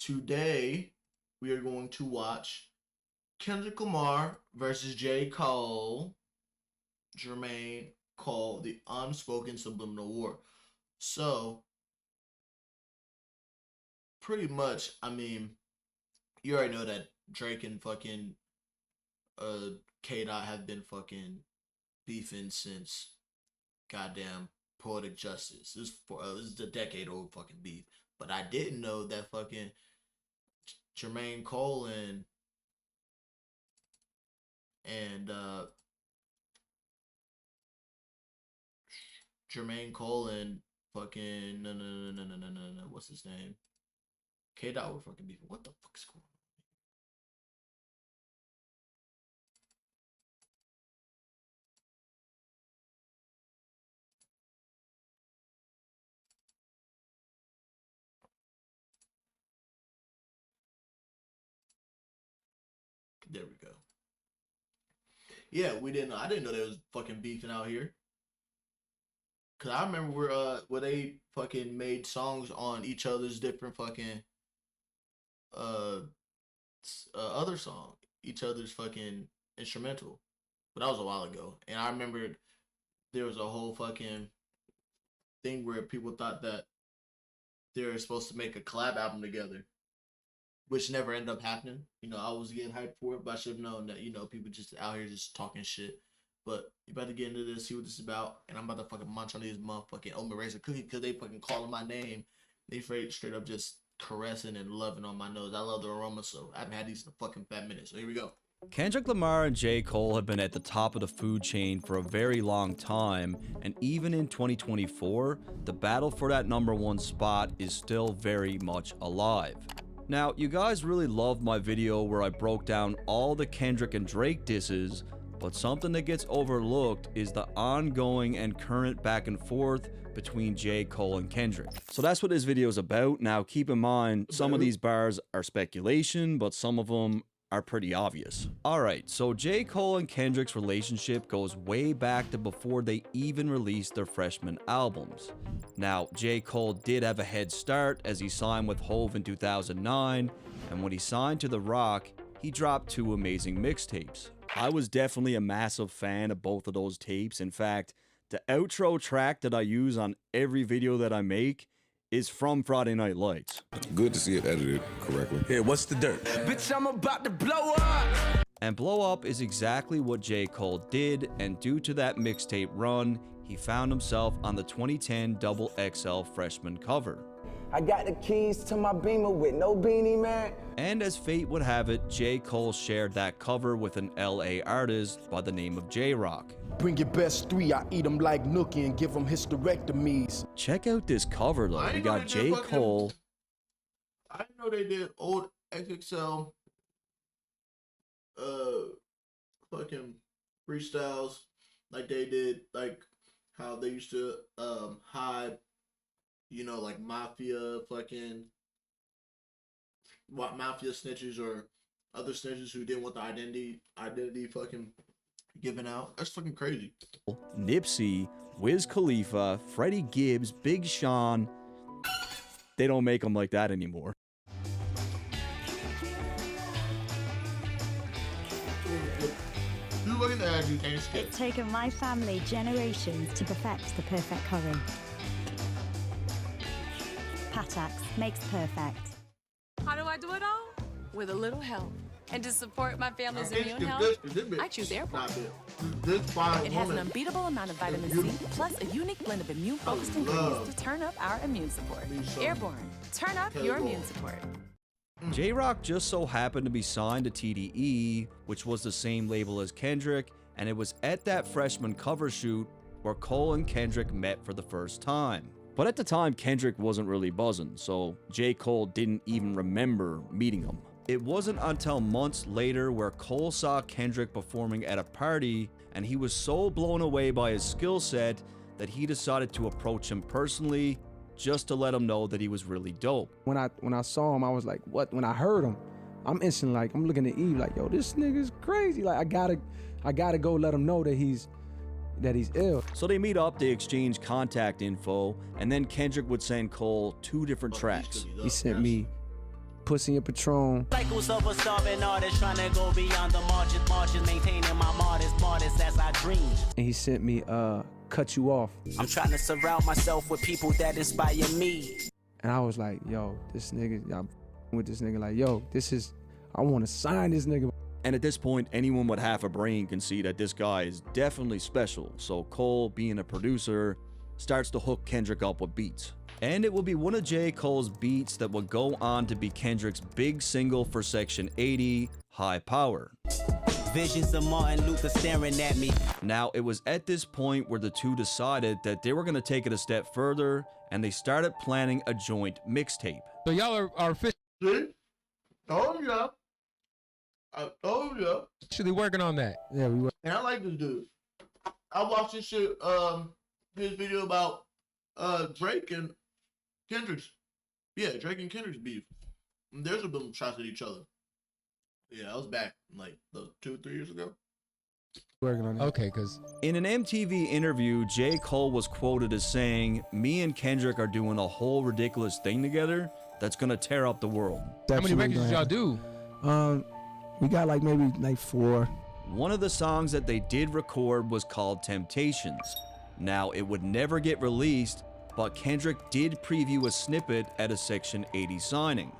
Today, we are going to watch Kendrick Lamar versus J. Cole, Jermaine Cole, the unspoken subliminal war. So, pretty much, I mean, you already know that Drake and fucking K-Dot have been fucking beefing since goddamn Poetic Justice. This is a decade old fucking beef. But I didn't know that fucking Jermaine Cole and Jermaine Cole and fucking no, what's his name? K-Dot were fucking beefing. What the fuck is going on? There we go. Yeah, we didn't know. I didn't know they was fucking beefing out here. Cause I remember where they fucking made songs on each other's different fucking other song, each other's fucking instrumental. But that was a while ago. And I remember there was a whole fucking thing where people thought that they were supposed to make a collab album together, which never ended up happening. You know, I was getting hyped for it, but I should have known that, you know, people just out here just talking shit. But you about to get into this, see what this is about, and I'm about to fucking munch on these motherfucking oatmeal raisin cookies because they fucking calling my name. They straight up just caressing and loving on my nose. I love the aroma, so I haven't had these in a fucking fat minute. So here we go. Kendrick Lamar and J. Cole have been at the top of the food chain for a very long time, and even in 2024, the battle for that #1 spot is still very much alive. Now, you guys really loved my video where I broke down all the Kendrick and Drake disses, but something that gets overlooked is the ongoing and current back and forth between J. Cole and Kendrick. So that's what this video is about. Now, keep in mind, some of these bars are speculation, but some of them are pretty obvious. Alright, so J. Cole and Kendrick's relationship goes way back to before they even released their freshman albums. Now, J. Cole did have a head start as he signed with Hove in 2009, and when he signed to The Rock, he dropped 2 amazing mixtapes. I was definitely a massive fan of both of those tapes. In fact, the outro track that I use on every video that I make is from Friday Night Lights. Good to see it edited correctly. Hey, what's the dirt? Bitch, I'm about to blow up! And Blow Up is exactly what J. Cole did, and due to that mixtape run, he found himself on the 2010 XXL freshman cover. I got the keys to my Beamer with no beanie, man. And as fate would have it, J. Cole shared that cover with an LA artist by the name of J-Rock. Bring your best 3, I eat them like Nookie and give them hysterectomies. Check out this cover though, we got J. Cole. I didn't know they did old XXL fucking freestyles like they did, like how they used to hide, you know, like mafia snitches or other snitches who didn't want the identity fucking given out. That's fucking crazy. Nipsey, Wiz Khalifa, Freddie Gibbs, Big Sean. They don't make them like that anymore. It's taken my family generations to perfect the perfect curry. Patax makes perfect. How do I do it all? With a little help. And to support my family's immune health, I choose Airborne. It has an unbeatable amount of vitamin C, plus a unique blend of immune-focused ingredients to turn up our immune support. Airborne, turn up your immune support. J-Rock just so happened to be signed to TDE, which was the same label as Kendrick, and it was at that freshman cover shoot where Cole and Kendrick met for the first time. But at the time, Kendrick wasn't really buzzing, so J. Cole didn't even remember meeting him. It wasn't until months later where Cole saw Kendrick performing at a party, and he was so blown away by his skill set that he decided to approach him personally just to let him know that he was really dope. When I saw him, I was like, what? When I heard him, I'm instantly like, I'm looking at Eve like, yo, this nigga's crazy. Like, I gotta go let him know that he's ill. So they meet up, they exchange contact info, and then Kendrick would send Cole 2 different tracks. He sent me pussy and Patron. Cycles of a starving artist trying to go beyond the margins, maintaining my modest as I dream. And he sent me, Cut You Off. I'm trying to surround myself with people that inspire me. And I was like, yo, this nigga, I'm with this nigga, like, yo, I want to sign this nigga. And at this point, anyone with half a brain can see that this guy is definitely special. So Cole, being a producer, starts to hook Kendrick up with beats. And it will be one of J. Cole's beats that will go on to be Kendrick's big single for Section 80, High Power. Visions of Martin Luther staring at me. Now, it was at this point where the two decided that they were going to take it a step further, and they started planning a joint mixtape. So y'all are See? Oh, yeah. actually working on that. Yeah, we were. And I like this dude. I watched this shit, this video about Drake and Kendrick's. Yeah, Drake and Kendrick's beef. And there's a bit of shots at each other. Yeah, I was back like 2 or 3 years ago. Working on it. Okay, because in an MTV interview, J. Cole was quoted as saying, "Me and Kendrick are doing a whole ridiculous thing together that's gonna tear up the world." how many records did y'all do? We got maybe 4. One of the songs that they did record was called Temptations. Now, it would never get released, but Kendrick did preview a snippet at a Section 80 signing.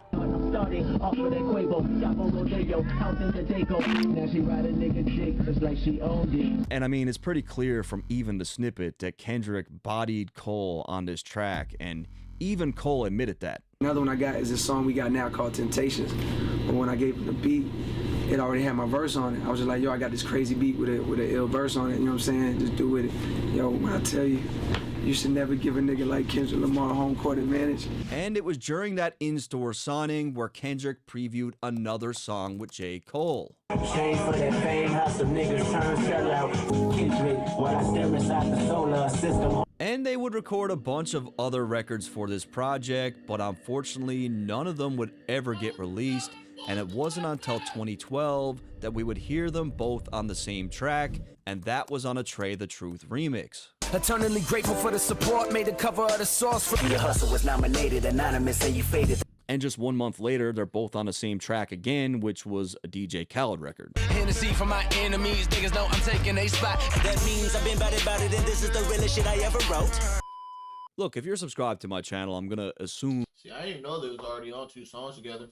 Starting off with a Quavo, house in the Dago. Now she ride a nigga dick just like she owned it. And I mean, it's pretty clear from even the snippet that Kendrick bodied Cole on this track, and even Cole admitted that. Another one I got is this song we got now called Temptations. But when I gave him the beat, it already had my verse on it. I was just like, yo, I got this crazy beat with an ill verse on it, you know what I'm saying? Just do with it. Yo, when I tell you, you should never give a nigga like Kendrick Lamar home court advantage. And it was during that in-store signing where Kendrick previewed another song with J. Cole. Change for that fame, how some niggas turn sellout. Kendrick, while I stare inside the solar system. And they would record a bunch of other records for this project, but unfortunately, none of them would ever get released. And it wasn't until 2012 that we would hear them both on the same track, and that was on a Trey the Truth remix. Eternally grateful for the support, made the cover of the Source. Your hustle was nominated, anonymous, and you faded. And just 1 month later, they're both on the same track again, which was a DJ Khaled record. Hennessy for my enemies, niggas know I'm taking a spot. That means I've been about it, and this is the realest shit I ever wrote. Look, if you're subscribed to my channel, I'm gonna assume... See, I didn't know they was already on 2 songs together.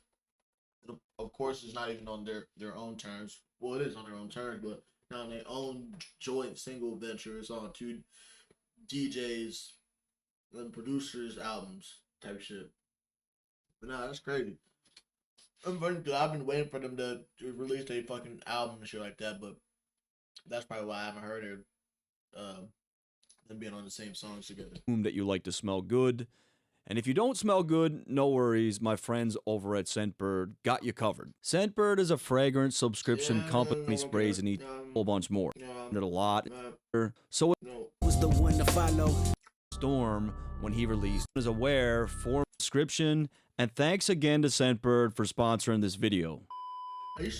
Of course, it's not even on their own terms. Well, it is on their own terms, but not on their own joint single venture. It's on 2 DJs and producers' albums type shit. But nah, that's crazy. I've been waiting for them to release their fucking album and shit like that, but that's probably why I haven't heard them being on the same songs together. That you like to smell good. And if you don't smell good, no worries. My friends over at Scentbird got you covered. Scentbird is a fragrance subscription company, sprays and eats a whole bunch more. Did a lot. So it Was the one to follow. Storm when he released is aware for subscription. And thanks again to Scentbird for sponsoring this video.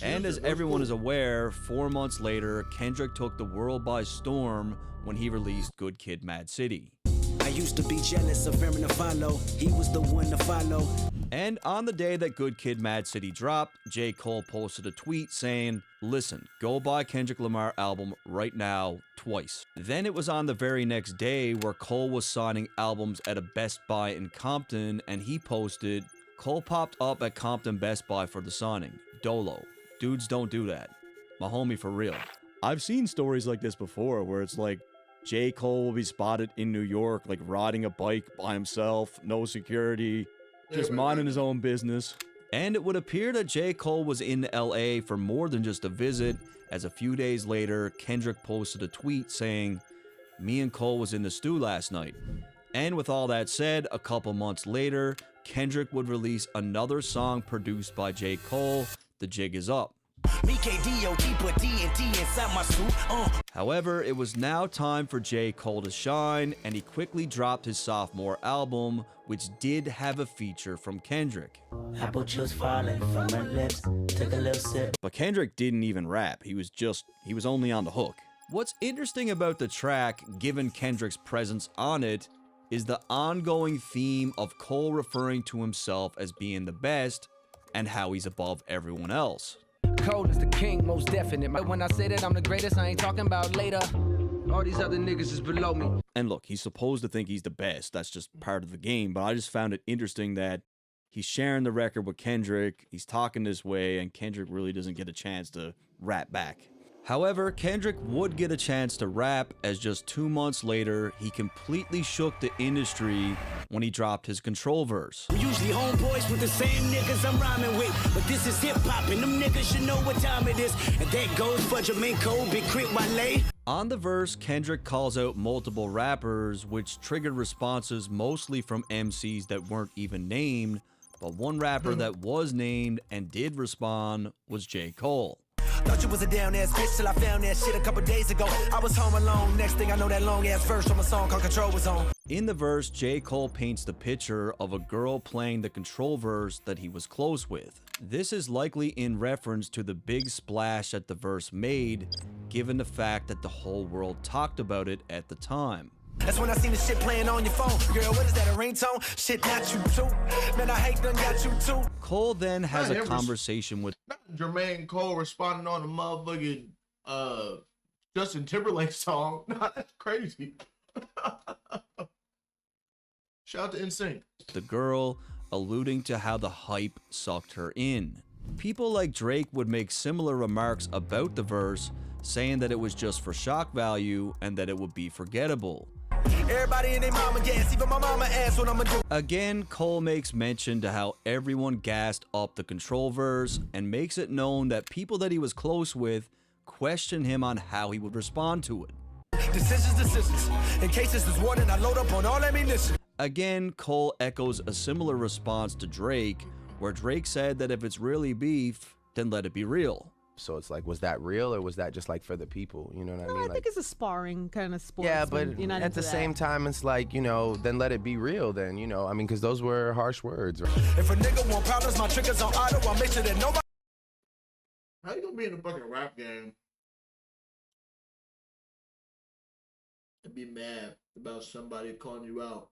And as everyone is aware, 4 months later, Kendrick took the world by storm when he released Good Kid, Mad City. I used to be jealous of him to follow. He was the one to follow. And on the day that Good Kid, Mad City dropped, J. Cole posted a tweet saying, "Listen, go buy Kendrick Lamar album right now, twice." Then it was on the very next day where Cole was signing albums at a Best Buy in Compton, and he posted, "Cole popped up at Compton Best Buy for the signing. Dolo. Dudes don't do that. My homie for real." I've seen stories like this before where it's like, J. Cole will be spotted in New York, like riding a bike by himself, no security, just minding his own business. And it would appear that J. Cole was in LA for more than just a visit, as a few days later, Kendrick posted a tweet saying, "Me and Cole was in the stew last night." And with all that said, a couple months later, Kendrick would release another song produced by J. Cole, The Jig Is Up. However, it was now time for J. Cole to shine, and he quickly dropped his sophomore album, which did have a feature from Kendrick. Apple juice falling from my lips. Took a little sip. But Kendrick didn't even rap. He was only on the hook. What's interesting about the track, given Kendrick's presence on it, is the ongoing theme of Cole referring to himself as being the best, and how he's above everyone else. Cole is the king, most definite. When I say that I'm the greatest, I ain't talking about later. All these other niggas is below me. And look, he's supposed to think he's the best. That's just part of the game. But I just found it interesting that he's sharing the record with Kendrick. He's talking this way, and Kendrick really doesn't get a chance to rap back. However, Kendrick would get a chance to rap, as just 2 months later, he completely shook the industry when he dropped his Control verse. We usually homeboys with the same niggas I'm rhyming with, but this is hip-hop, and them niggas should know what time it is. And that goes for Jermaine, Big Crit, Wale. On the verse, Kendrick calls out multiple rappers, which triggered responses mostly from MCs that weren't even named, but one rapper that was named and did respond was J. Cole. Thought you was a down-ass bitch till I found that shit a couple days ago. I was home alone, next thing I know that long-ass verse from a song called Control was on. In the verse, J. Cole paints the picture of a girl playing the Control verse that he was close with. This is likely in reference to the big splash that the verse made, given the fact that the whole world talked about it at the time. That's when I seen the shit playing on your phone. Girl, what is that, a ringtone? Shit, not you too. Man, I hate done got you too. Cole then has a conversation with Jermaine Cole responding on a motherfucking Justin Timberlake song. Nah, that's crazy. Shout out to NSYNC. The girl, alluding to how the hype sucked her in. People like Drake would make similar remarks about the verse, saying that it was just for shock value and that it would be forgettable. Everybody in their mama gas, even my mama asked what I'ma do. Again, Cole makes mention to how everyone gassed up the Control verse and makes it known that people that he was close with questioned him on how he would respond to it. Decisions. In case this is warning, I load up on all ammunition. Again, Cole echoes a similar response to Drake, where Drake said that if it's really beef, then let it be real. So it's like, was that real or was that just like for the people? You know what I mean? I think it's a sparring kind of sport. Yeah, but at the same time, it's like, you know, then let it be real then, you know, I mean, because those were harsh words. Right? If a nigga want problems, my triggers on auto, I'll make sure that nobody... How you gonna be in a fucking rap game and be mad about somebody calling you out,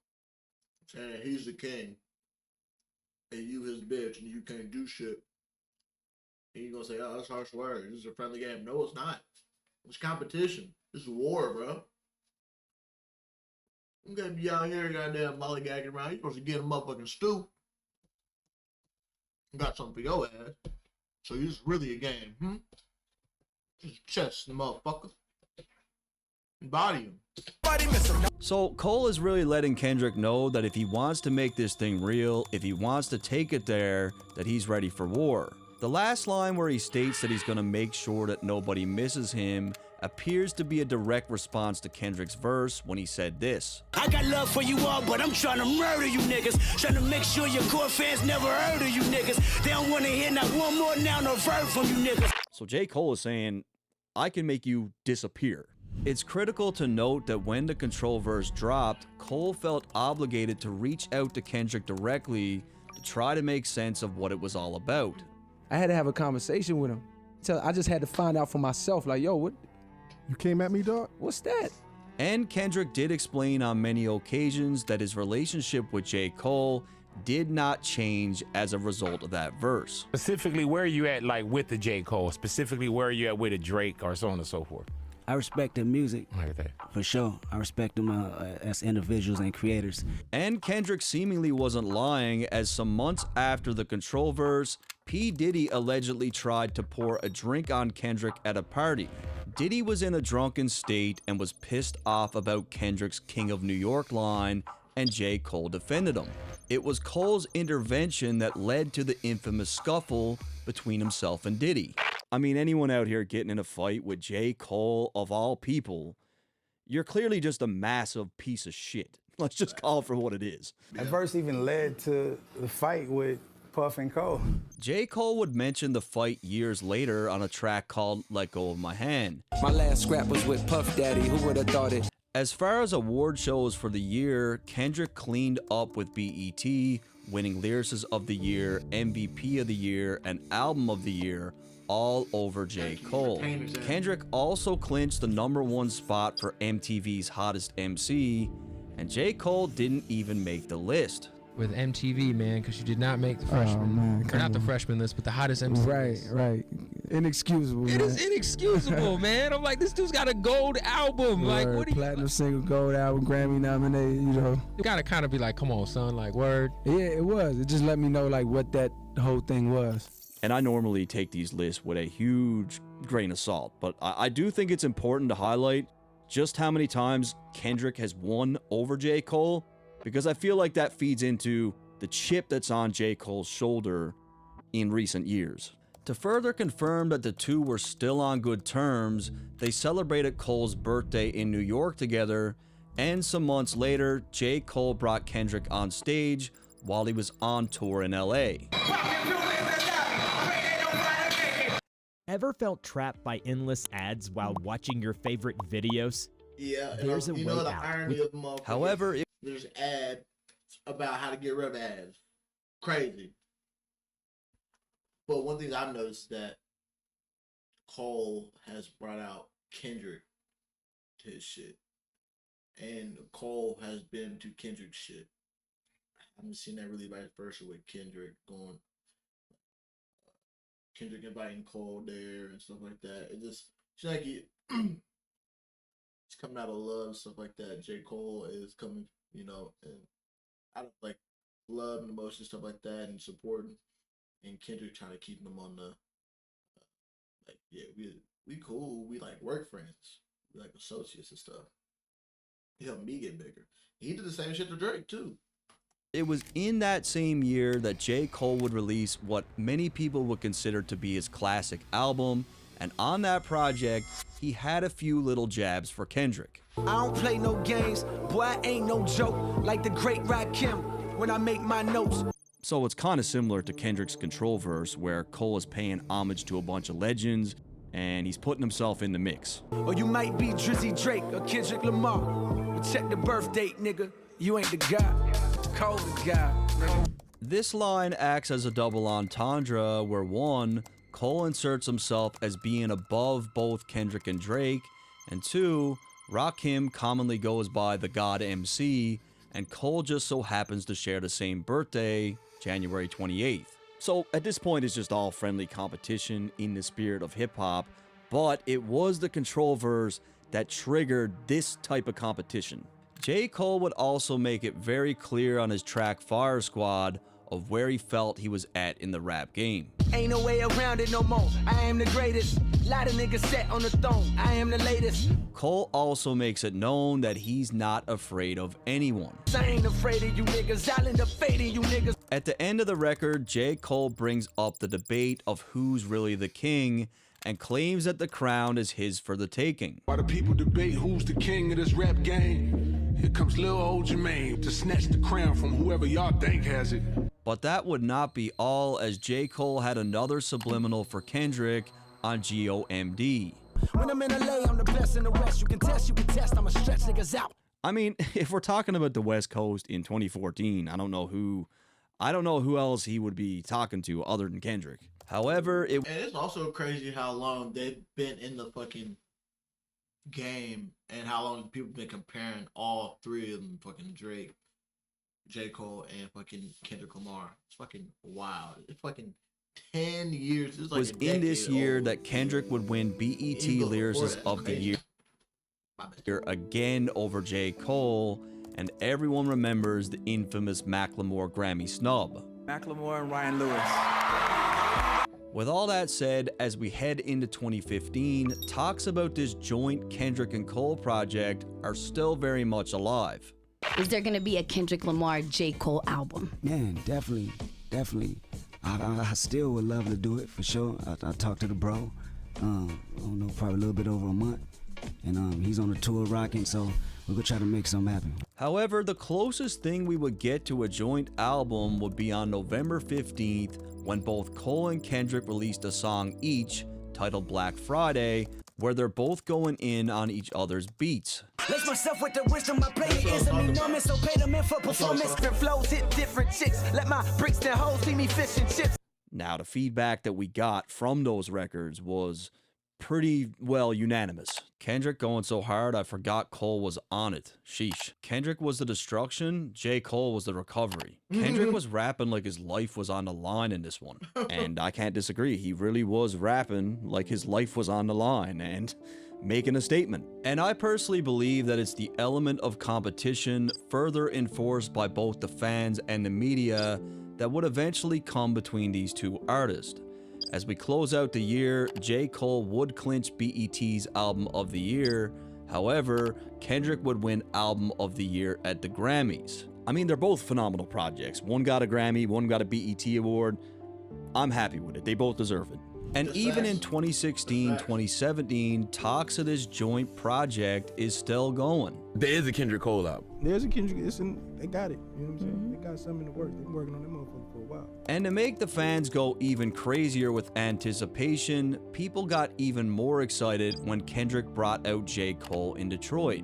saying he's the king, and you his bitch, and you can't do shit? And you gonna say, oh, that's harsh words. This is a friendly game. No, it's not. It's competition. This is war, bro. You gotta be out here goddamn lollygagging around. You're supposed to get a motherfucking stew. You got something for your ass. So this is really a game, Just chest the motherfucker. Body him. So Cole is really letting Kendrick know that if he wants to make this thing real, if he wants to take it there, that he's ready for war. The last line where he states that he's going to make sure that nobody misses him appears to be a direct response to Kendrick's verse when he said this. I got love for you all, but I'm trying to murder you niggas. Trying to make sure your core fans never heard of you niggas. They don't want to hear not one more noun or verb from you niggas. So J. Cole is saying, I can make you disappear. It's critical to note that when the Control verse dropped, Cole felt obligated to reach out to Kendrick directly to try to make sense of what it was all about. I had to have a conversation with him. So I just had to find out for myself, like, yo, what? You came at me, dog? What's that? And Kendrick did explain on many occasions that his relationship with J. Cole did not change as a result of that verse. Specifically, where are you at, like, with the J. Cole? Specifically, where are you at with a Drake or so on and so forth? I respect their music, for sure. I respect them as individuals and creators. And Kendrick seemingly wasn't lying, as some months after the Control verse, P. Diddy allegedly tried to pour a drink on Kendrick at a party. Diddy was in a drunken state and was pissed off about Kendrick's King of New York line, and J. Cole defended him. It was Cole's intervention that led to the infamous scuffle between himself and Diddy. I mean, anyone out here getting in a fight with J. Cole, of all people, you're clearly just a massive piece of shit. Let's just call it for what it is. That verse even led to the fight with Puff and Cole. J. Cole would mention the fight years later on a track called Let Go of My Hand. My last scrap was with Puff Daddy, who would have thought it? As far as award shows for the year, Kendrick cleaned up with BET, winning Lyricist of the Year, MVP of the Year, and Album of the Year, all over J. Cole. Kendrick also clinched the #1 spot for MTV's Hottest MC, and J. Cole didn't even make the list. with MTV, man, because you did not make the freshman. Man, or not the freshman list, but the hottest MC list. Right. Inexcusable. It man. is inexcusable, man. I'm like, this dude's got a gold album. Like, what do you? Platinum single, gold album, Grammy nominated. You know. You gotta kind of be like, come on, son. Like, word. Yeah, it was. It just let me know like what that whole thing was. And I normally take these lists with a huge grain of salt, but I do think it's important to highlight just how many times Kendrick has won over J. Cole, because I feel like that feeds into the chip that's on J. Cole's shoulder in recent years. To further confirm that the two were still on good terms, they celebrated Cole's birthday in New York together, and some months later, J. Cole brought Kendrick on stage while he was on tour in LA. Ever felt trapped by endless ads while watching your favorite videos? Yeah, there's a way the out. irony of them. However, there's ads about how to get rid of ads. Crazy. But one thing I've noticed that Cole has brought out Kendrick to his shit, and Cole has been to Kendrick's shit. I haven't seen that really vice versa with Kendrick going. Kendrick inviting Cole there and stuff like that. It just seems like it's coming out of love and stuff like that. J. Cole is coming, and I don't like love and emotion, stuff like that, and supporting. And Kendrick trying to keep them on the we cool, we like work friends, we like associates and stuff. He helped me get bigger. He did the same shit to Drake too. It was in that same year that J. Cole would release what many people would consider to be his classic album, and on that project, he had a few little jabs for Kendrick. I don't play no games, boy, I ain't no joke, like the great Rakim when I make my notes. So it's kind of similar to Kendrick's Control verse, where Cole is paying homage to a bunch of legends, and he's putting himself in the mix. Or you might be Drizzy Drake or Kendrick Lamar, but check the birth date, nigga, you ain't the guy. Cole's the guy, nigga. This line acts as a double entendre where one, Cole inserts himself as being above both Kendrick and Drake, and two, Rakim commonly goes by the God MC, and Cole just so happens to share the same birthday, January 28th. So at this point it's just all friendly competition in the spirit of hip-hop, but it was the Control verse that triggered this type of competition. J. Cole would also make it very clear on his track Fire Squad of where he felt he was at in the rap game. Ain't no way around it no more. I am the greatest. Lot of niggas set on the throne. I am the latest. Cole also makes it known that he's not afraid of anyone. I ain't afraid of you niggas. I'll end up fading you niggas. At the end of the record, J. Cole brings up the debate of who's really the king and claims that the crown is his for the taking. While the people debate who's the king of this rap game, here comes little old Jermaine to snatch the crown from whoever y'all think has it. But that would not be all, as J. Cole had another subliminal for Kendrick on GOMD. When I'm in LA, I'm the best in the West. You can test, I'ma stretch niggas out. I mean, if we're talking about the West Coast in 2014, I don't know who else he would be talking to other than Kendrick. However, and it's also crazy how long they've been in the fucking game and how long people been comparing all three of them, fucking Drake, J. Cole, and fucking Kendrick Lamar. It's fucking wild. It's fucking 10 years. It's like was in this year that Kendrick would win BET Lyricist of the Year again over J. Cole, and everyone remembers the infamous Macklemore Grammy snub. Macklemore and Ryan Lewis. With all that said, as we head into 2015, talks about this joint Kendrick and Cole project are still very much alive. Is there going to be a Kendrick Lamar J. Cole album? Man, definitely. I still would love to do it for sure. I talked to the bro. I don't know, probably a little bit over a month, and he's on the tour rocking, so we're gonna try to make something happen. However, the closest thing we would get to a joint album would be on November 15th, when both Cole and Kendrick released a song each titled Black Friday, where they're both going in on each other's beats. Lace myself with the wisdom I play it isn't me numbing, so pay them in for performance. Different flows hit different chicks. Let my bricks and hoes see me fishing chips. Now, the feedback that we got from those records was pretty well unanimous. Kendrick going so hard I forgot Cole was on it. Sheesh. Kendrick was the destruction, J. Cole was the recovery. Kendrick was rapping like his life was on the line in this one. And I can't disagree, he really was rapping like his life was on the line and making a statement. And I personally believe that it's the element of competition further enforced by both the fans and the media that would eventually come between these two artists. As we close out the year, J. Cole would clinch BET's Album of the Year. However, Kendrick would win Album of the Year at the Grammys. I mean, they're both phenomenal projects. One got a Grammy, one got a BET award. I'm happy with it. They both deserve it. And even in 2016, 2017, talks of this joint project is still going. There is a Kendrick Cole album. There's a Kendrick, they got it, you know what I'm saying? They got something in the works. They've been working on that motherfucker for a while. And to make the fans go even crazier with anticipation, people got even more excited when Kendrick brought out J. Cole in Detroit.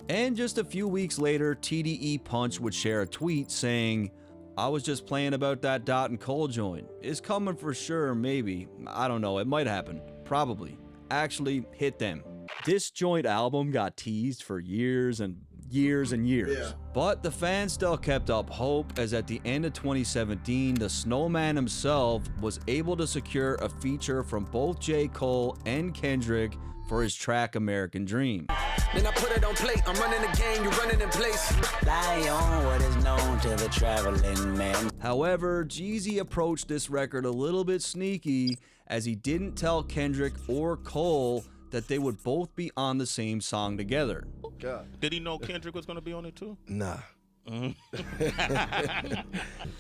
And just a few weeks later, TDE Punch would share a tweet saying, I was just playing about that Dot and Cole joint. It's coming for sure, maybe. I don't know, it might happen. Probably. Actually, hit them. This joint album got teased for years and years and years. Yeah. But the fans still kept up hope, as at the end of 2017, the Snowman himself was able to secure a feature from both J. Cole and Kendrick for his track American Dream. Then I put it on plate, I'm running the game, you're running in place. Fly on what is known to the traveling man. However, Jeezy approached this record a little bit sneaky, as he didn't tell Kendrick or Cole that they would both be on the same song together. God. Did he know Kendrick was gonna be on it too? Nah.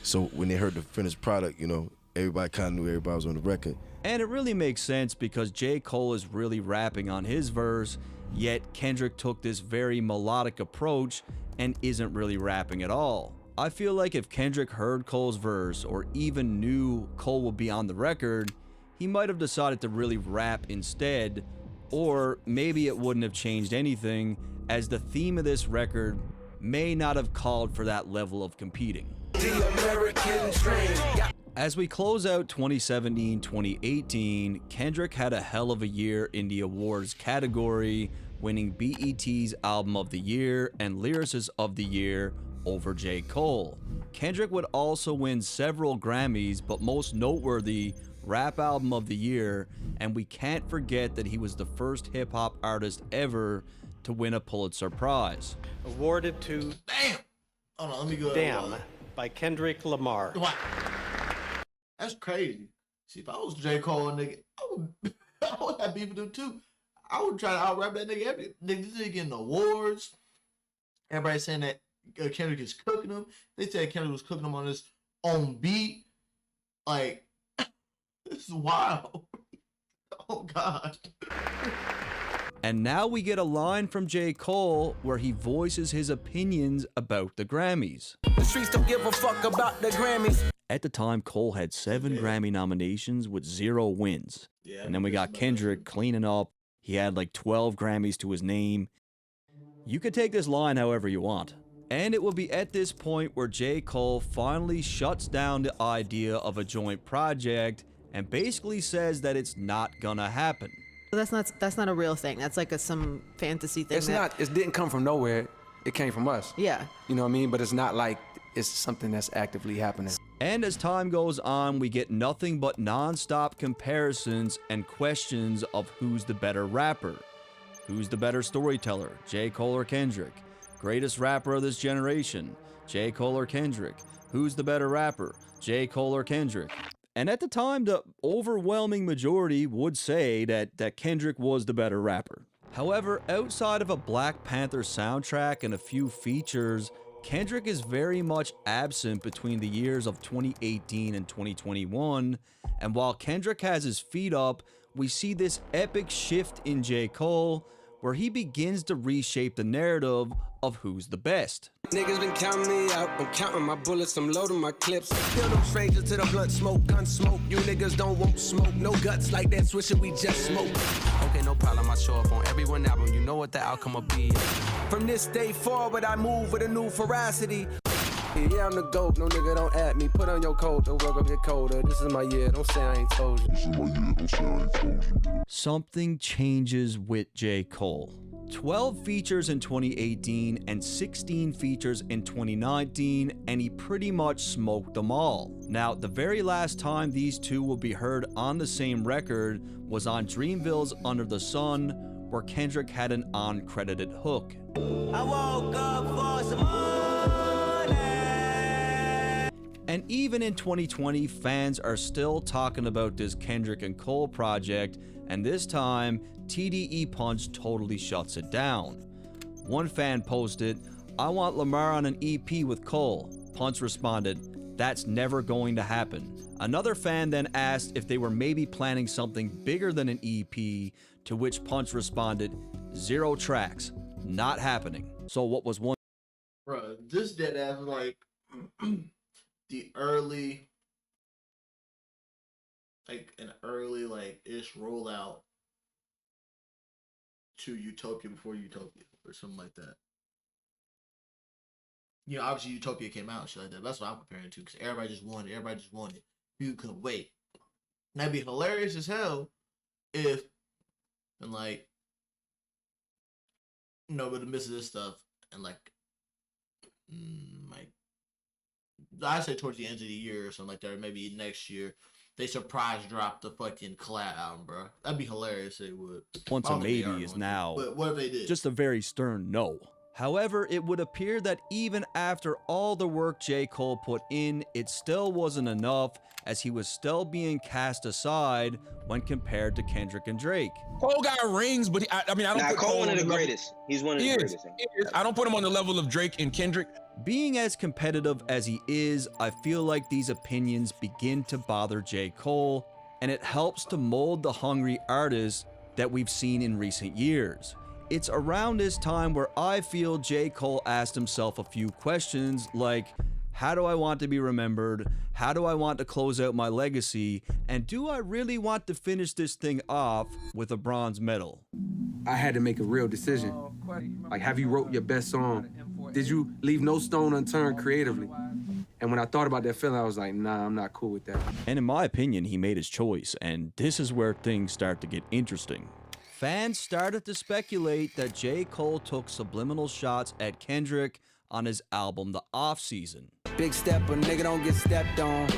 So when they heard the finished product, you know, everybody kind of knew everybody was on the record. And it really makes sense because J. Cole is really rapping on his verse, yet Kendrick took this very melodic approach and isn't really rapping at all. I feel like if Kendrick heard Cole's verse or even knew Cole would be on the record, he might have decided to really rap instead, or maybe it wouldn't have changed anything, as the theme of this record may not have called for that level of competing. The American dream. As we close out 2017-2018, Kendrick had a hell of a year in the awards category, winning BET's Album of the Year and Lyricist of the Year over J. Cole. Kendrick would also win several Grammys, but most noteworthy, Rap Album of the Year, and we can't forget that he was the first hip-hop artist ever to win a Pulitzer Prize. Awarded to Damn! Hold on, let me go. Damn by Kendrick Lamar. What? That's crazy. See, if I was J. Cole, nigga, I would have beef with him too. I would try to out-rap that nigga. This nigga getting awards. Everybody saying that Kendrick is cooking him. They said Kendrick was cooking him on his own beat. Like, this is wild. Oh, God. And now we get a line from J. Cole where he voices his opinions about the Grammys. The streets don't give a fuck about the Grammys. At the time, Cole had 7 Grammy nominations with 0 wins. Yeah, and then we got Kendrick cleaning up. He had like 12 Grammys to his name. You could take this line however you want. And it will be at this point where J. Cole finally shuts down the idea of a joint project and basically says that it's not gonna happen. That's not a real thing. That's like some fantasy thing. It's not. It didn't come from nowhere. It came from us. Yeah. You know what I mean? But it's not like it's something that's actively happening. And as time goes on, we get nothing but non-stop comparisons and questions of who's the better rapper. Who's the better storyteller, J. Cole or Kendrick? Greatest rapper of this generation, J. Cole or Kendrick? Who's the better rapper, J. Cole or Kendrick? And at the time, the overwhelming majority would say that Kendrick was the better rapper. However, outside of a Black Panther soundtrack and a few features, Kendrick is very much absent between the years of 2018 and 2021, and while Kendrick has his feet up, we see this epic shift in J. Cole, where he begins to reshape the narrative of who's the best. Niggas been counting me out, I'm counting my bullets, I'm loading my clips. Kill them strangers to the blunt smoke, gun smoke. You niggas don't want smoke, no guts like that swisher, we just smoke. Okay, no problem, I show up on every one album, you know what the outcome will be. From this day forward, I move with a new ferocity. Yeah, I'm the GOAT, no nigga don't at me. Put on your coat, the world gon' get colder. This is my year, don't say I ain't told you. This is my year, don't say I ain't told you. Something changes with J. Cole. 12 features in 2018 and 16 features in 2019, and he pretty much smoked them all. Now, the very last time these two will be heard on the same record was on Dreamville's Under the Sun, where Kendrick had an uncredited hook. I woke up for some money. And even in 2020, fans are still talking about this Kendrick and Cole project, and this time, TDE Punch totally shuts it down. One fan posted, "I want Lamar on an EP with Cole." Punch responded, "That's never going to happen." Another fan then asked if they were maybe planning something bigger than an EP, to which Punch responded, "0 tracks, not happening." So what was one? Bro, this dead ass was like the early, ish rollout to Utopia before Utopia or something like that. You know, obviously Utopia came out and shit like that. That's what I'm comparing it to, because everybody just wanted it. You couldn't wait. And that'd be hilarious as hell if, and like, you know, with the midst of this stuff, and I'd say towards the end of the year or something like that, or maybe next year, they surprise drop the fucking collab album, bro. That'd be hilarious. They would. Once a maybe is now but what if they did? Just a very stern no. However, it would appear that even after all the work J. Cole put in, it still wasn't enough, as he was still being cast aside when compared to Kendrick and Drake. Cole got rings, but I don't put Cole one of the greatest. He's one of the greatest. I don't put him on the level of Drake and Kendrick. Being as competitive as he is, I feel like these opinions begin to bother J. Cole, and it helps to mold the hungry artist that we've seen in recent years. It's around this time where I feel J. Cole asked himself a few questions like, how do I want to be remembered? How do I want to close out my legacy? And do I really want to finish this thing off with a bronze medal? I had to make a real decision. Like, have you wrote your best song? Did you leave no stone unturned creatively? And when I thought about that feeling, I was like, nah, I'm not cool with that. And in my opinion, he made his choice, and this is where things start to get interesting. Fans started to speculate that J. Cole took subliminal shots at Kendrick on his album The Off Season. Big stepper, nigga don't get stepped on.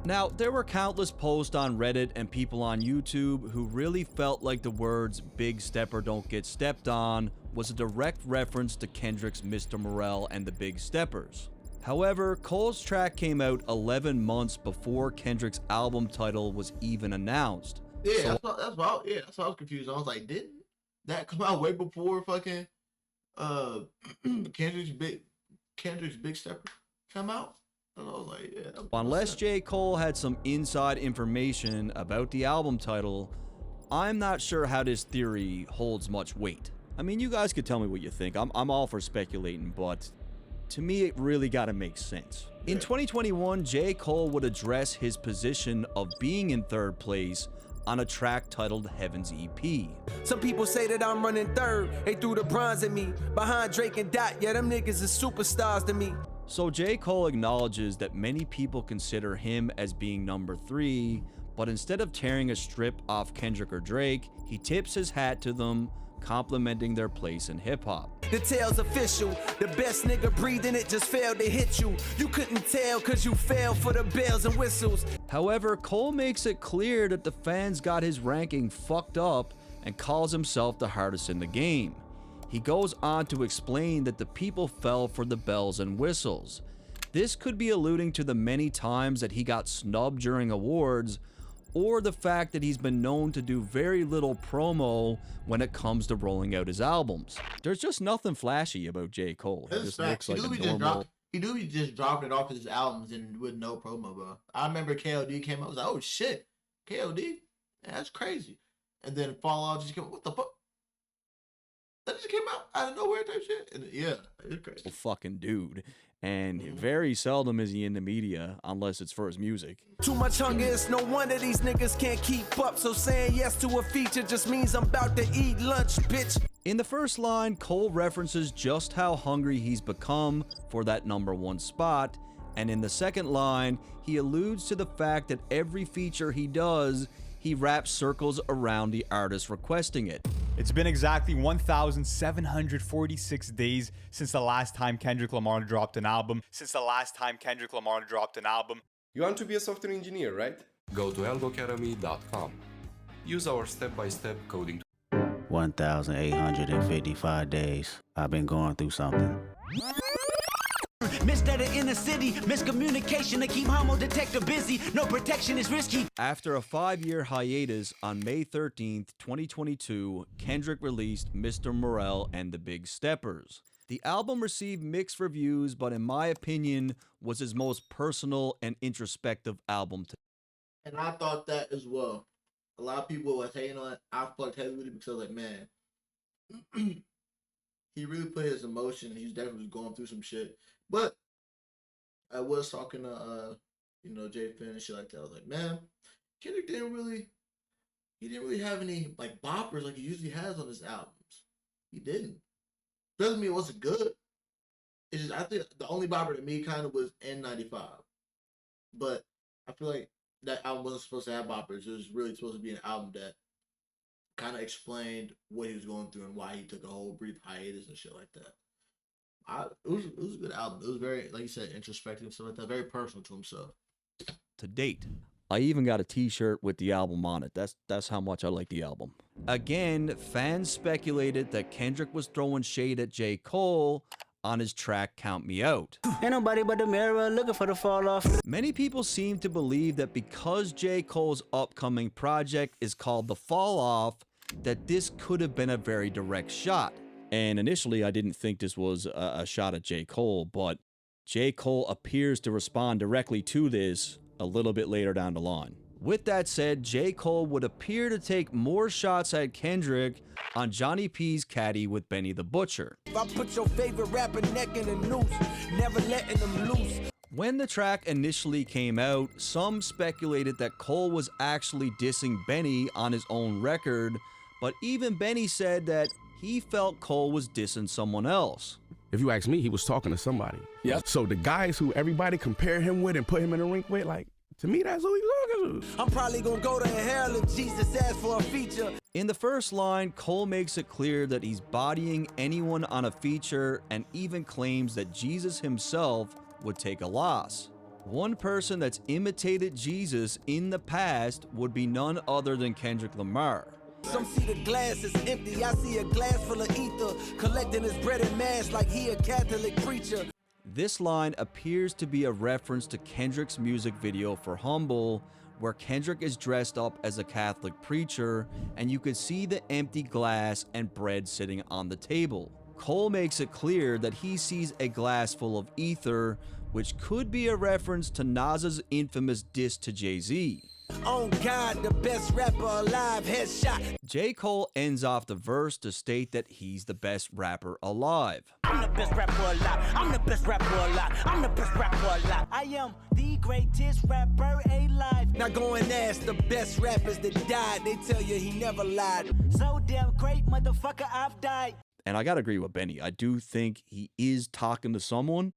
Now, there were countless posts on Reddit and people on YouTube who really felt like the words "Big Stepper Don't Get Stepped On" was a direct reference to Kendrick's Mr. Morale and the Big Steppers. However, Cole's track came out 11 months before Kendrick's album title was even announced. Yeah, that's why I was confused. I was like, didn't that come out way before fucking Kendrick's Big Stepper come out? And I was like, yeah. Unless J. Cole had some inside information about the album title, I'm not sure how this theory holds much weight. I mean, you guys could tell me what you think. I'm all for speculating, but to me, it really gotta make sense. In 2021, J. Cole would address his position of being in third place on a track titled Heaven's EP. Some people say that I'm running third. They threw the bronze at me. Behind Drake and Dot, yeah, them niggas is superstars to me. So J. Cole acknowledges that many people consider him as being number 3, but instead of tearing a strip off Kendrick or Drake, he tips his hat to them, complimenting their place in hip-hop. The tale's official. The best nigga breathing it just failed to hit you. You couldn't tell cause you fell for the bells and whistles. However, Cole makes it clear that the fans got his ranking fucked up and calls himself the hardest in the game. He goes on to explain that the people fell for the bells and whistles. This could be alluding to the many times that he got snubbed during awards, or the fact that he's been known to do very little promo when it comes to rolling out his albums. There's just nothing flashy about J. Cole. He just looks like a normal... He knew he just dropped it off his albums and with no promo, bro. I remember KOD came out, I was like, oh shit, KOD? Yeah, that's crazy. And then Fallout just came out, what the fuck? That just came out out of nowhere type shit. And yeah, it's crazy. Fucking dude. And very seldom is he in the media unless it's for his music. Too much hunger, it's no wonder these niggas can't keep up. So saying yes to a feature just means I'm about to eat lunch, bitch. In the first line, Cole references just how hungry he's become for that #1 spot, and in the second line, he alludes to the fact that every feature he does, he wraps circles around the artist requesting it. It's been exactly 1,746 days since the last time Kendrick Lamar dropped an album. You want to be a software engineer, right? Go to elgocademy.com. Use our step-by-step coding. 1,855 days. I've been going through something. Missed at the inner city, miscommunication to keep homo detector busy. No protection is risky. After a 5-year hiatus, on May 13th, 2022, Kendrick released Mr. Morale and the Big Steppers. The album received mixed reviews, but in my opinion, was his most personal and introspective album. And I thought that as well. A lot of people were hating on it. I fucked heavily with it because I was like, man, he really put his emotion. He's definitely going through some shit. But I was talking to Jay Finn and shit like that. I was like, man, Kendrick didn't really have any like boppers like he usually has on his albums. He didn't. Doesn't mean it wasn't good. It's just I think the only bopper to me kind of was N95. But I feel like that album wasn't supposed to have boppers. It was really supposed to be an album that kind of explained what he was going through and why he took a whole brief hiatus and shit like that. It was a good album. It was very, like you said, introspective and stuff like that. Very personal to himself. To date. I even got a t-shirt with the album on it. That's how much I like the album. Again, fans speculated that Kendrick was throwing shade at J. Cole on his track Count Me Out. Ain't nobody but the mirror looking for the fall off. Many people seem to believe that because J. Cole's upcoming project is called The Fall Off, that this could have been a very direct shot. And initially, I didn't think this was a shot at J. Cole, but J. Cole appears to respond directly to this a little bit later down the line. With that said, J. Cole would appear to take more shots at Kendrick on Johnny P's Caddy with Benny the Butcher. If I put your favorite rapper neck in a noose, never letting them loose. When the track initially came out, some speculated that Cole was actually dissing Benny on his own record, but even Benny said that he felt Cole was dissing someone else. If you ask me, he was talking to somebody. Yeah. So the guys who everybody compare him with and put him in the ring with, like, to me, that's who he was talking to. I'm probably gonna go to hell if Jesus asks for a feature. In the first line, Cole makes it clear that he's bodying anyone on a feature and even claims that Jesus himself would take a loss. One person that's imitated Jesus in the past would be none other than Kendrick Lamar. Some see the glass is empty, I see a glass full of ether, collecting his bread and mash like he a Catholic preacher. This line appears to be a reference to Kendrick's music video for Humble, where Kendrick is dressed up as a Catholic preacher, and you could see the empty glass and bread sitting on the table. Cole makes it clear that he sees a glass full of ether, which could be a reference to Nas's infamous diss to Jay-Z. Oh God, the best rapper alive, headshot. J. Cole ends off the verse to state that he's the best rapper alive. I'm the best rapper alive. I'm the best rapper alive. I'm the best rapper alive. I am the greatest rapper alive. Now go and ask the best rappers that died. They tell you he never lied. So damn great, motherfucker, I've died. And I gotta agree with Benny. I do think he is talking to someone,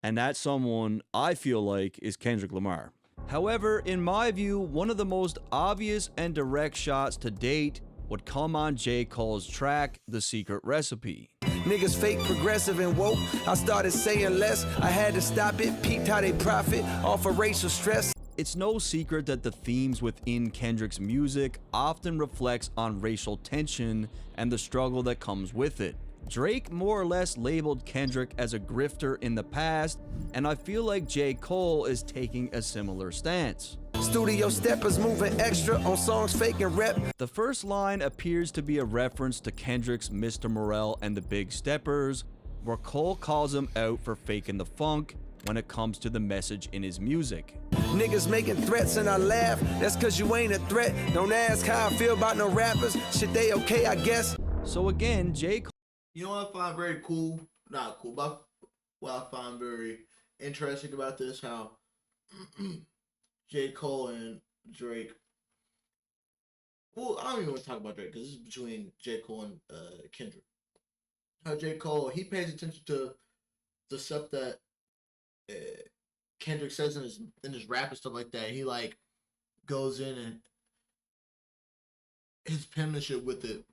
and that someone, I feel like, is Kendrick Lamar. However, in my view, one of the most obvious and direct shots to date would come on J. Cole's track, The Secret Recipe. Niggas fake, progressive, and woke. I started saying less. I had to stop it. Peeped how they profit off of racial stress. It's no secret that the themes within Kendrick's music often reflects on racial tension and the struggle that comes with it. Drake more or less labeled Kendrick as a grifter in the past, and I feel like J. Cole is taking a similar stance. Studio steppers moving extra on songs fake and rep. The first line appears to be a reference to Kendrick's Mr. Morale and the Big Steppers, where Cole calls him out for faking the funk when it comes to the message in his music. Niggas making threats and I laugh, that's cause you ain't a threat. Don't ask how I feel about no rappers, shit they okay I guess. So again, J. Cole. You know what I find very cool? Not cool, but what I find very interesting about this, how J. Cole and Drake Well, I don't even want to talk about Drake because this is between J. Cole and Kendrick. How J. Cole, he pays attention to the stuff that Kendrick says in his rap and stuff like that. He like goes in and his penmanship with it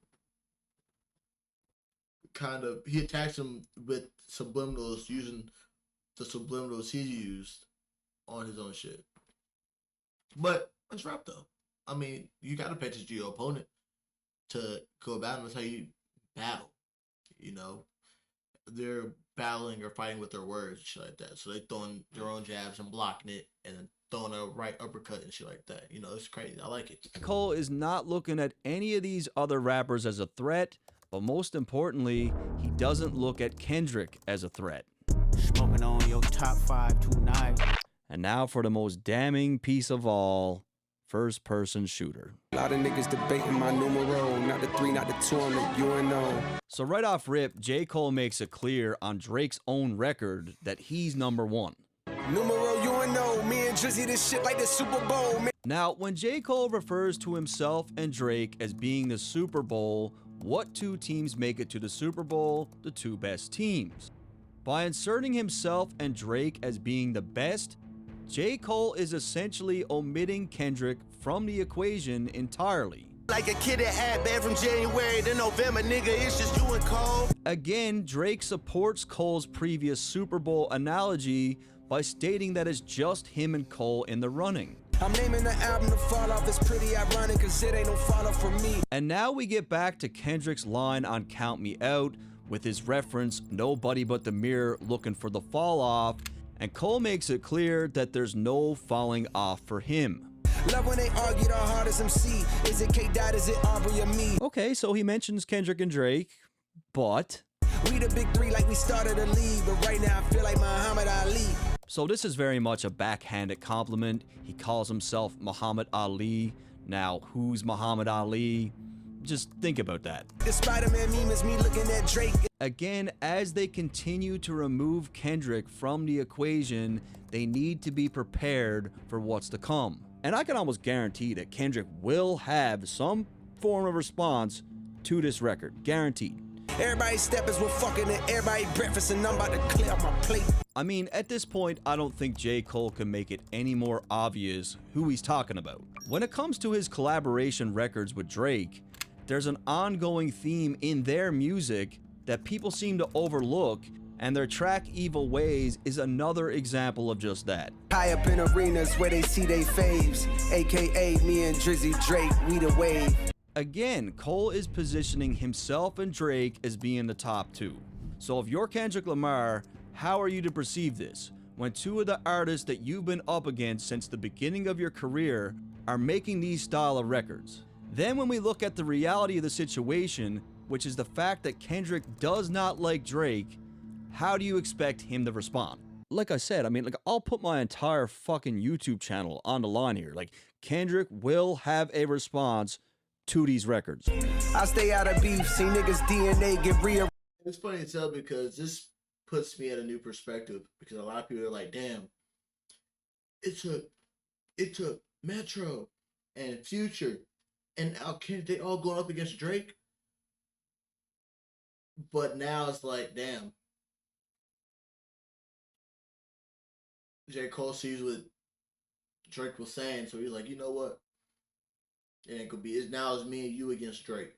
kind of, he attacks him with subliminals, using the subliminals he used on his own shit. But it's rap though. I mean, you gotta pay attention to your opponent to go about it. That's how you battle. You know, they're battling or fighting with their words and shit like that. So they throwing their own jabs and blocking it, and then throwing a right uppercut and shit like that. You know, it's crazy. I like it. Cole is not looking at any of these other rappers as a threat, but most importantly, he doesn't look at Kendrick as a threat. Smoking on your top 5 tonight. And now for the most damning piece of all, first-person shooter. A lot of niggas debating my numero, not the 3, not the 2 on the UNO. So right off rip, J. Cole makes it clear on Drake's own record that he's number one. Numero UNO, me and Drizzy, this shit like the Super Bowl, man. Now, when J. Cole refers to himself and Drake as being the Super Bowl, what two teams make it to the Super Bowl? The two best teams. By inserting himself and Drake as being the best, J. Cole is essentially omitting Kendrick from the equation entirely. Like a kid that had bad from January to November, nigga, it's just you and Cole. Again, Drake supports Cole's previous Super Bowl analogy by stating that it's just him and Cole in the running. I'm naming the album The Fall Off. It's pretty ironic cause it ain't no fall off for me. And now we get back to Kendrick's line on Count Me Out with his reference, nobody but the mirror looking for the fall off, and Cole makes it clear that there's no falling off for him. Love when they argue the hardest MC. Is it K-Dot, is it Aubrey or me? Okay, so he mentions Kendrick and Drake, but we the big 3 like we started a league, but right now I feel like Muhammad Ali. So this is very much a backhanded compliment. He calls himself Muhammad Ali. Now, who's Muhammad Ali? Just think about that. The Spider-Man meme is me looking at Drake. Again, as they continue to remove Kendrick from the equation, they need to be prepared for what's to come. And I can almost guarantee that Kendrick will have some form of response to this record. Guaranteed. Everybody steppers were fucking and everybody breakfast and I'm about to clear up my plate. I mean, at this point, I don't think J. Cole can make it any more obvious who he's talking about. When it comes to his collaboration records with Drake, there's an ongoing theme in their music that people seem to overlook, and their track Evil Ways is another example of just that. High up in arenas where they see they faves, aka me and Drizzy Drake, we the wave. Again, Cole is positioning himself and Drake as being the top two. So if you're Kendrick Lamar, how are you to perceive this when two of the artists that you've been up against since the beginning of your career are making these style of records? Then when we look at the reality of the situation, which is the fact that Kendrick does not like Drake, how do you expect him to respond? Like I said, I mean, I'll put my entire fucking YouTube channel on the line here. Like, Kendrick will have a response to these records. I stay out of beef, see niggas DNA get real. It's funny to tell because this puts me at a new perspective, because a lot of people are like, damn, it took Metro and Future and now they all going up against Drake. But now it's like, damn, J. Cole sees what Drake was saying, so he's like, you know what? It could be, now it's me and you against Drake.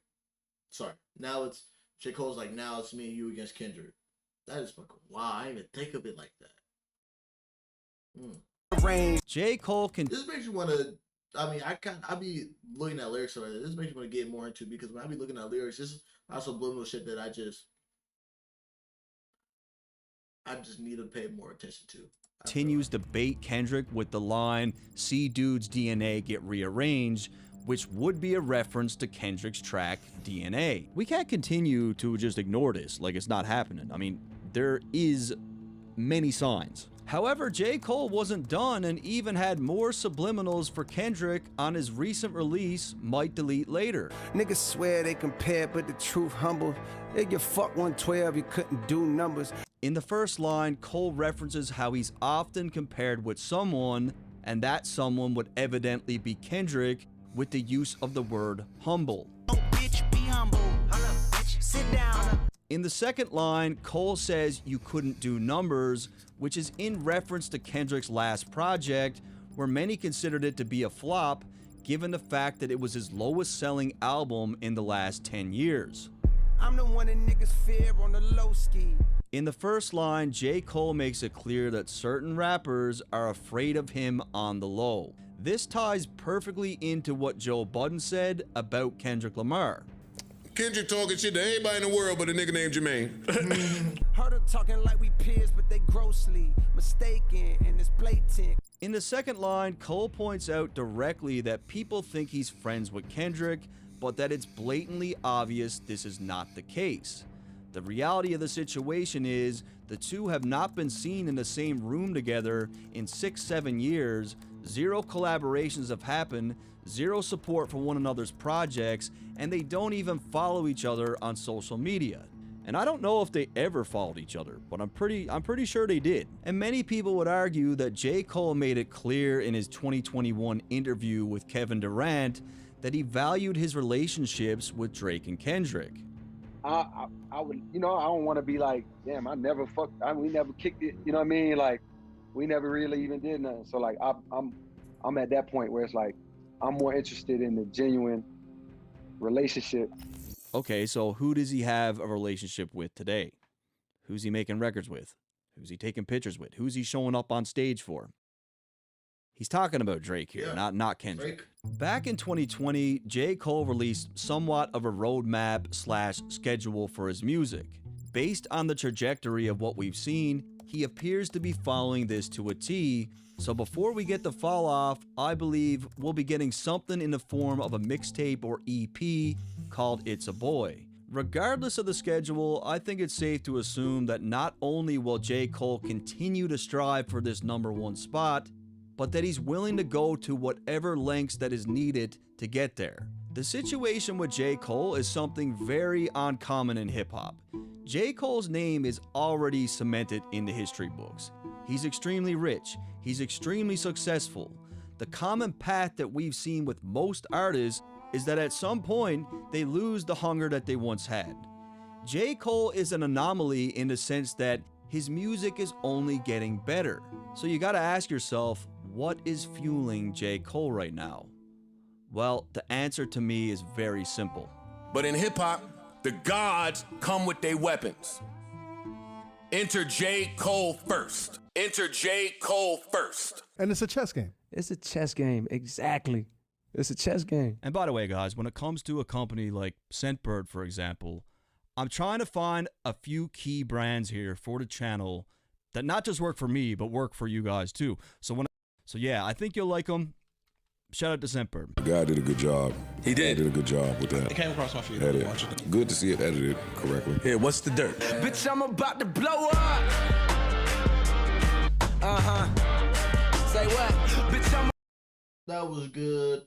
Sorry. Now it's, J. Cole's like, now it's me and you against Kendrick. That is fucking wow. I didn't even think of it like that. J. Cole can. This makes you want to, I mean, I be looking at lyrics like this. This makes me want to get more into, because when I be looking at lyrics, this is also subliminal shit that I just need to pay more attention to. Continues to bait Kendrick with the line, see dude's DNA get rearranged, which would be a reference to Kendrick's track DNA. We can't continue to just ignore this like it's not happening. I mean, there is many signs. However, J. Cole wasn't done and even had more subliminals for Kendrick on his recent release, Might Delete Later. Niggas swear they compare, but the truth humble. They get fuck 112, you couldn't do numbers. In the first line, Cole references how he's often compared with someone, and that someone would evidently be Kendrick, with the use of the word humble. Oh, bitch, be humble. Hold up, bitch, sit down. In the second line, Cole says you couldn't do numbers, which is in reference to Kendrick's last project, where many considered it to be a flop, given the fact that it was his lowest selling album in the last 10 years. I'm the one that niggas fear on the low ski. In the first line, J. Cole makes it clear that certain rappers are afraid of him on the low. This ties perfectly into what Joe Budden said about Kendrick Lamar. Kendrick talking shit to anybody in the world but a nigga named Jermaine. Heard her talking like we peers, but they grossly mistaken, and it's blatant. In the second line, Cole points out directly that people think he's friends with Kendrick, but that it's blatantly obvious this is not the case. The reality of the situation is the two have not been seen in the same room together in 6-7 years, 0 collaborations have happened, 0 support for one another's projects, and they don't even follow each other on social media. And I don't know if they ever followed each other, but I'm pretty sure they did. And many people would argue that J. Cole made it clear in his 2021 interview with Kevin Durant that he valued his relationships with Drake and Kendrick. I would, you know, I don't want to be like, damn, we never kicked it, you know what I mean? Like, we never really even did nothing. So like, I'm at that point where it's like, I'm more interested in the genuine relationship. Okay, so who does he have a relationship with today? Who's he making records with? Who's he taking pictures with? Who's he showing up on stage for? He's talking about Drake here, not Kendrick. Drake. Back in 2020, J. Cole released somewhat of a roadmap / schedule for his music. Based on the trajectory of what we've seen, he appears to be following this to a T, so before we get the fall off, I believe we'll be getting something in the form of a mixtape or EP called It's a Boy. Regardless of the schedule, I think it's safe to assume that not only will J. Cole continue to strive for this #1 spot, but that he's willing to go to whatever lengths that is needed to get there. The situation with J. Cole is something very uncommon in hip-hop. J. Cole's name is already cemented in the history books. He's extremely rich. He's extremely successful. The common path that we've seen with most artists is that at some point, they lose the hunger that they once had. J. Cole is an anomaly in the sense that his music is only getting better. So you gotta ask yourself, what is fueling J. Cole right now? Well, the answer to me is very simple. But in hip-hop, the gods come with their weapons. Enter J. Cole first. Enter J. Cole first. And it's a chess game. It's a chess game, exactly. It's a chess game. And by the way, guys, when it comes to a company like Scentbird, for example, I'm trying to find a few key brands here for the channel that not just work for me, but work for you guys too. So yeah, I think you'll like them. Shout out to Scentbird. The guy did a good job. He did. He did a good job with that. It came across my feed. Good to see it edited correctly. Here, what's the dirt? Bitch, I'm about to blow up. Say what? Bitch, I'm... That was good.